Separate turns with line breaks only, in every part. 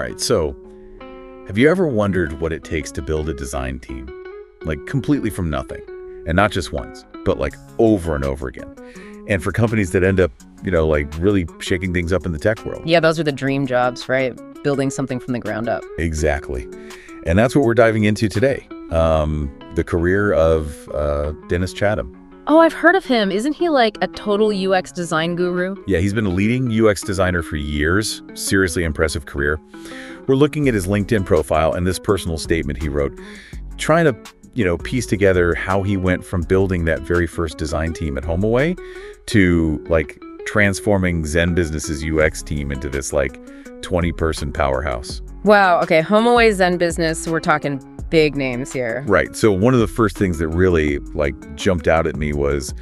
right, so have you ever wondered what it takes to build a design team? Like completely from nothing. And not just once, but like over and over again. And for companies that end up, like really shaking things up in the tech world.
Yeah, those are the dream jobs, right? Building something from the ground up.
Exactly. And that's what we're diving into today. The career of Dennis Chatham.
Oh, I've heard of him. Isn't he like a total UX design guru?
Yeah, he's been a leading UX designer for years. Seriously impressive career. We're looking at his LinkedIn profile and this personal statement he wrote, trying to piece together how he went from building that very first design team at HomeAway to like transforming Zen Business's UX team into this like 20-person powerhouse.
Wow. Okay. HomeAway, Zen Business. We're talking big names here.
Right. So one of the first things that really like jumped out at me was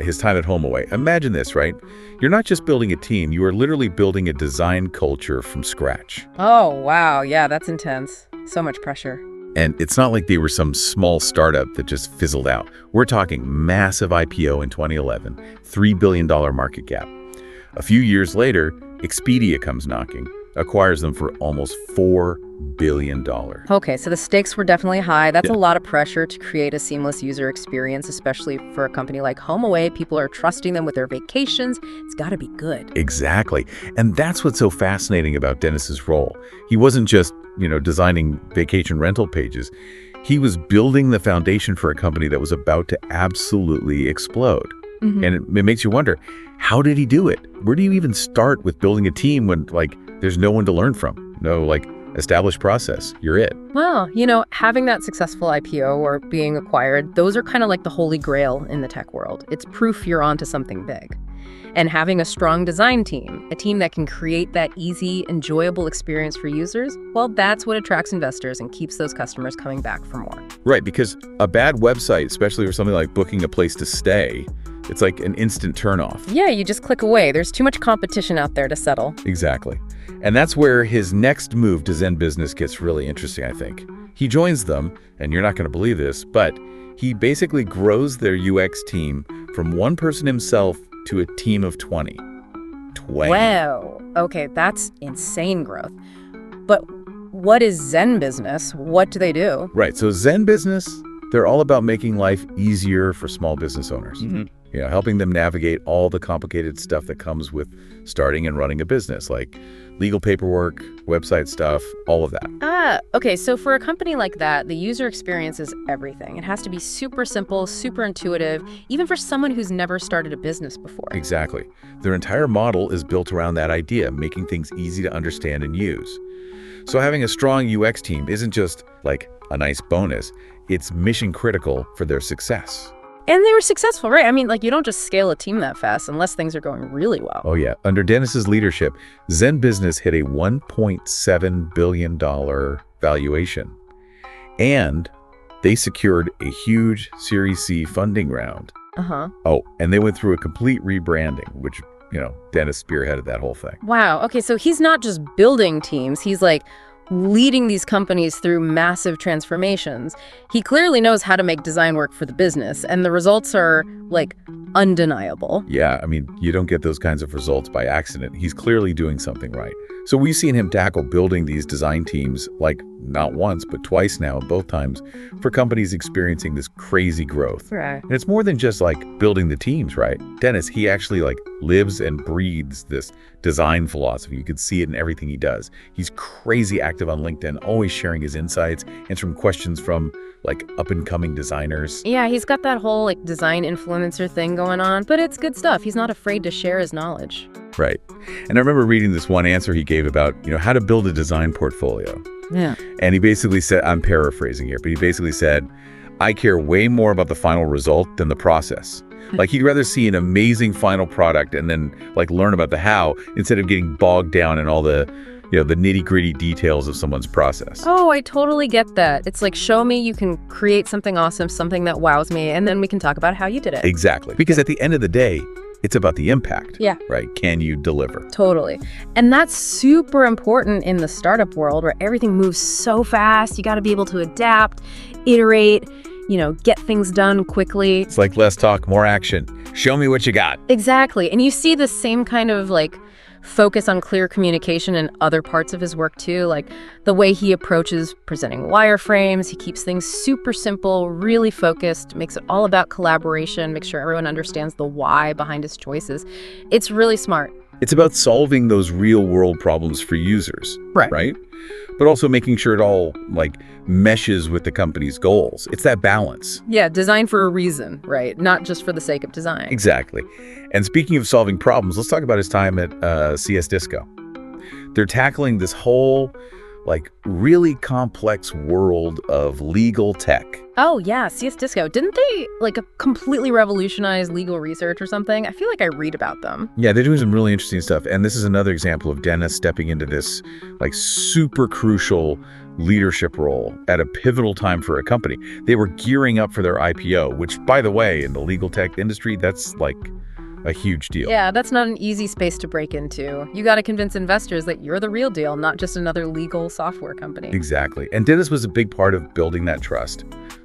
his time at HomeAway. Imagine this, right? You're not just building a team. You are literally building a design culture from scratch.
Oh, wow. Yeah, that's intense. So much pressure.
And it's not like they were some small startup that just fizzled out. We're talking massive IPO in 2011, $3 billion market cap. A few years later, Expedia comes knocking, acquires them for almost $4 billion.
Okay, so the stakes were definitely high. That's a lot of pressure to create a seamless user experience, especially for a company like HomeAway. People are trusting them with their vacations. It's got to be good.
Exactly. And that's what's so fascinating about Dennis's role. He wasn't just designing vacation rental pages. He was building the foundation for a company that was about to absolutely explode. Mm-hmm. And it makes you wonder, how did he do it? Where do you even start with building a team when there's no one to learn from? No established process. You're it.
Well, having that successful IPO or being acquired, those are kind of like the holy grail in the tech world. It's proof you're onto something big. And having a strong design team, a team that can create that easy, enjoyable experience for users, well, that's what attracts investors and keeps those customers coming back for more.
Right, because a bad website, especially for something like booking a place to stay, it's like an instant turnoff.
Yeah, you just click away. There's too much competition out there to settle.
Exactly. And that's where his next move to Zen Business gets really interesting, I think. He joins them, and you're not going to believe this, but he basically grows their UX team from one person himself to a team of 20.
Wow. Okay, that's insane growth. But what is Zen Business? What do they do?
Right. So Zen Business, they're all about making life easier for small business owners. Mm-hmm. Helping them navigate all the complicated stuff that comes with starting and running a business, like legal paperwork, website stuff, all of that.
Okay. So for a company like that, the user experience is everything. It has to be super simple, super intuitive, even for someone who's never started a business before.
Exactly. Their entire model is built around that idea, making things easy to understand and use. So having a strong UX team isn't just like a nice bonus. It's mission critical for their success.
And they were successful, right? I mean, you don't just scale a team that fast unless things are going really well.
Oh, yeah. Under Dennis's leadership, Zen Business hit a $1.7 billion valuation. And they secured a huge Series C funding round.
Uh-huh.
Oh, and they went through a complete rebranding, which, Dennis spearheaded that whole thing.
Wow. Okay, so he's not just building teams. He's leading these companies through massive transformations. He clearly knows how to make design work for the business, and the results are, undeniable.
Yeah, I mean, you don't get those kinds of results by accident. He's clearly doing something right. So we've seen him tackle building these design teams, not once, but twice now, both times, for companies experiencing this crazy growth.
Right.
And it's more than just, building the teams, right? Dennis, he actually, lives and breathes this design philosophy. You can see it in everything he does. He's crazy active on LinkedIn, always sharing his insights, answering questions from, up-and-coming designers.
Yeah, he's got that whole, design influencer thing going on, but it's good stuff. He's not afraid to share his knowledge.
Right. And I remember reading this one answer he gave about, how to build a design portfolio.
Yeah.
And he basically said, I'm paraphrasing here, but he basically said, I care way more about the final result than the process. He'd rather see an amazing final product and then learn about the how instead of getting bogged down in all the the nitty-gritty details of someone's process.
Oh, I totally get that. It's show me you can create something awesome, something that wows me, and then we can talk about how you did it.
Exactly. Because at the end of the day, it's about the impact.
Yeah.
Right? Can you deliver?
Totally. And that's super important in the startup world where everything moves so fast. You got to be able to adapt, iterate, get things done quickly.
It's less talk, more action. Show me what you got.
Exactly. And you see the same kind of focus on clear communication in other parts of his work too, like the way he approaches presenting wireframes. He keeps things super simple, really focused, makes it all about collaboration, makes sure everyone understands the why behind his choices. It's really smart.
It's about solving those real-world problems for users,
Right.
right? But also making sure it all, meshes with the company's goals. It's that balance.
Yeah, design for a reason, right? Not just for the sake of design.
Exactly. And speaking of solving problems, let's talk about his time at CS Disco. They're tackling this whole, really complex world of legal tech.
Oh, yeah, CS Disco. Didn't they, completely revolutionize legal research or something? I feel like I read about them.
Yeah, they're doing some really interesting stuff. And this is another example of Dennis stepping into this, super crucial leadership role at a pivotal time for a company. They were gearing up for their IPO, which, by the way, in the legal tech industry, that's, a huge deal.
Yeah, that's not an easy space to break into. You got to convince investors that you're the real deal, not just another legal software company.
Exactly. And Dennis was a big part of building that trust.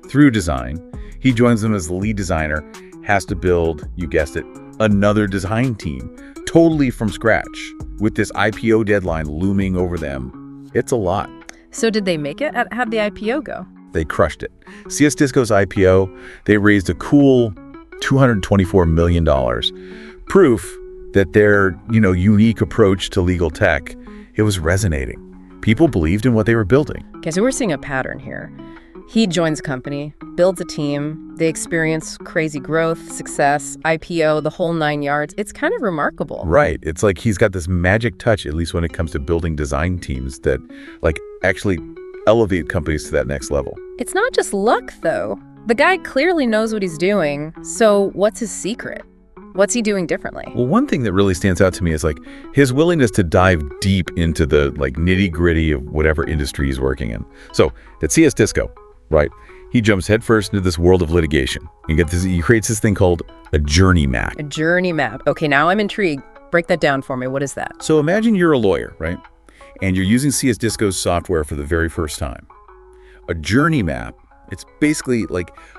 Through design, he joins them as the lead designer, has to build, you guessed it, another design team, totally from scratch, with this IPO deadline looming over them. It's a lot.
So did they make it? How'd the IPO go?
They crushed it. CS Disco's IPO, they raised a cool $224 million. Proof that their, unique approach to legal tech, it was resonating. People believed in what they were building.
Okay, so we're seeing a pattern here. He joins a company, builds a team, they experience crazy growth, success, IPO, the whole 9 yards. It's kind of remarkable.
Right. It's like he's got this magic touch, at least when it comes to building design teams that, actually elevate companies to that next level.
It's not just luck, though. The guy clearly knows what he's doing, so what's his secret? What's he doing differently?
Well, one thing that really stands out to me is his willingness to dive deep into the nitty-gritty of whatever industry he's working in. So at CS Disco, right, he jumps headfirst into this world of litigation. He creates this thing called a journey map.
A journey map. Okay, now I'm intrigued. Break that down for me. What is that?
So imagine you're a lawyer, right? And you're using CS Disco's software for the very first time. A journey map, it's basically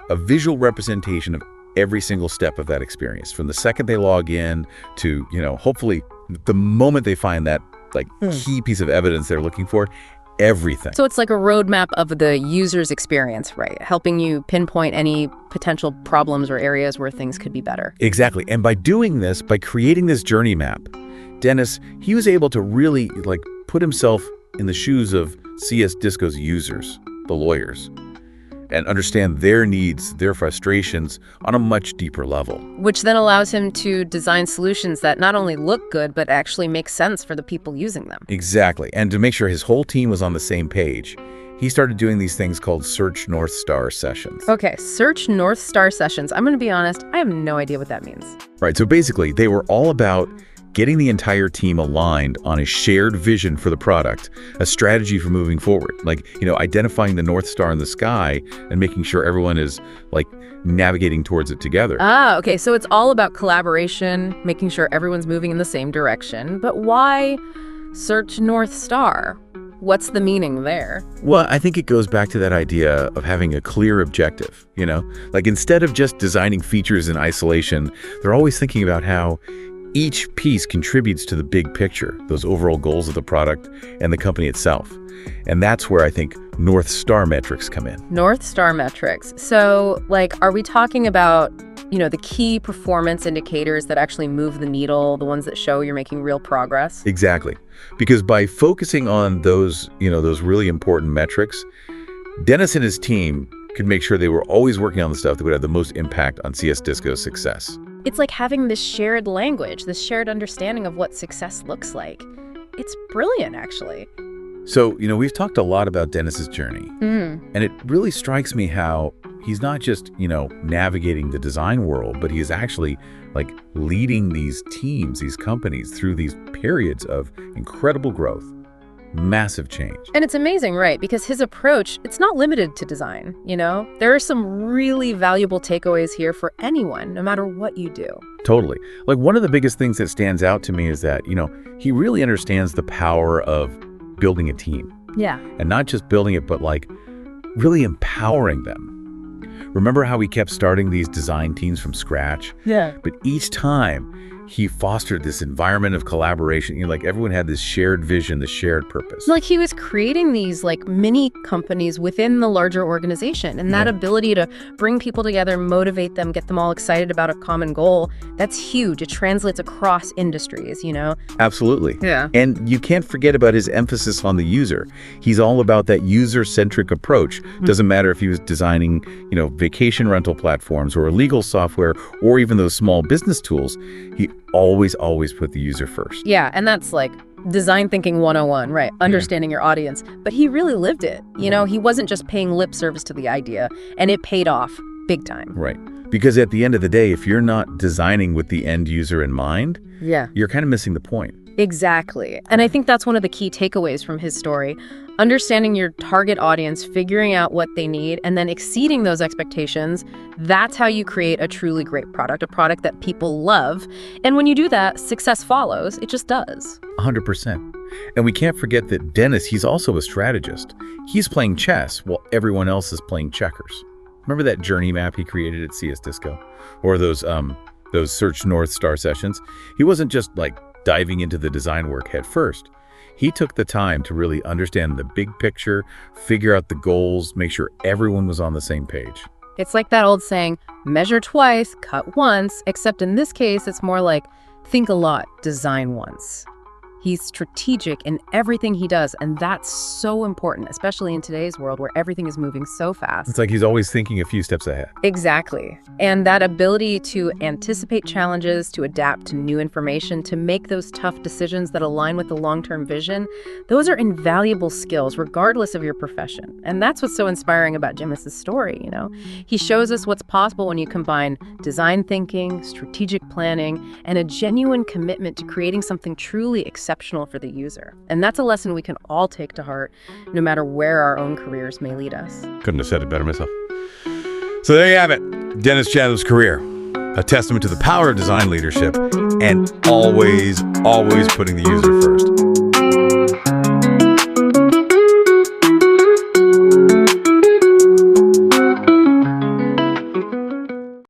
a visual representation of every single step of that experience, from the second they log in to, hopefully the moment they find that key piece of evidence they're looking for, everything.
So it's like a roadmap of the user's experience, right? Helping you pinpoint any potential problems or areas where things could be better.
Exactly. And by doing this, by creating this journey map, Dennis, he was able to really put himself in the shoes of CS Disco's users, the lawyers, and understand their needs, their frustrations on a much deeper level.
Which then allows him to design solutions that not only look good, but actually make sense for the people using them.
Exactly. And to make sure his whole team was on the same page, he started doing these things called Search North Star sessions.
Okay, Search North Star sessions. I'm going to be honest, I have no idea what that means.
Right. So basically, they were all about getting the entire team aligned on a shared vision for the product, a strategy for moving forward, identifying the North Star in the sky and making sure everyone is navigating towards it together.
Ah, okay. So it's all about collaboration, making sure everyone's moving in the same direction. But why Search North Star? What's the meaning there?
Well, I think it goes back to that idea of having a clear objective, instead of just designing features in isolation, they're always thinking about how each piece contributes to the big picture, those overall goals of the product and the company itself. And that's where I think North Star metrics come in.
North Star metrics. So, are we talking about, the key performance indicators that actually move the needle, the ones that show you're making real progress?
Exactly. Because by focusing on those, those really important metrics, Dennis and his team could make sure they were always working on the stuff that would have the most impact on CS Disco's success.
It's like having this shared language, this shared understanding of what success looks like. It's brilliant, actually.
So, we've talked a lot about Dennis's journey, and it really strikes me how he's not just, navigating the design world, but he is actually leading these teams, these companies through these periods of incredible growth. Massive change.
And it's amazing, right? Because his approach, it's not limited to design, There are some really valuable takeaways here for anyone, no matter what you do.
Totally. One of the biggest things that stands out to me is that, he really understands the power of building a team.
Yeah.
And not just building it, but really empowering them. Remember how he kept starting these design teams from scratch?
Yeah.
But each time, he fostered this environment of collaboration. Like everyone had this shared vision, this shared purpose.
Like he was creating these like mini companies within the larger organization, and that ability to bring people together, motivate them, get them all excited about a common goal, that's huge. It translates across industries,
Absolutely.
Yeah.
And you can't forget about his emphasis on the user. He's all about that user-centric approach. Doesn't matter if he was designing, vacation rental platforms or legal software or even those small business tools. He always put the user first.
Yeah, and that's like design thinking 101, right? Understanding your audience. But he really lived it. He wasn't just paying lip service to the idea, and it paid off big time.
Right. Because at the end of the day, if you're not designing with the end user in mind, you're kind of missing the point.
Exactly. And I think that's one of the key takeaways from his story. Understanding your target audience, figuring out what they need, and then exceeding those expectations, that's how you create a truly great product, a product that people love. And when you do that, success follows. It just does.
100%. And we can't forget that Dennis, he's also a strategist. He's playing chess while everyone else is playing checkers. Remember that journey map he created at CS Disco? Or those Search North Star sessions? He wasn't just like diving into the design work head first. He took the time to really understand the big picture, figure out the goals, make sure everyone was on the same page.
It's like that old saying, measure twice, cut once, except in this case, it's more like think a lot, design once. He's strategic in everything he does, and that's so important, especially in today's world where everything is moving so fast.
It's like he's always thinking a few steps ahead.
Exactly. And that ability to anticipate challenges, to adapt to new information, to make those tough decisions that align with the long-term vision, those are invaluable skills regardless of your profession. And that's what's so inspiring about Dennis's story, He shows us what's possible when you combine design thinking, strategic planning, and a genuine commitment to creating something truly exceptional for the user. And that's a lesson we can all take to heart, no matter where our own careers may lead us.
Couldn't have said it better myself. So there you have it. Dennis Chatham's career. A testament to the power of design leadership and always putting the user first.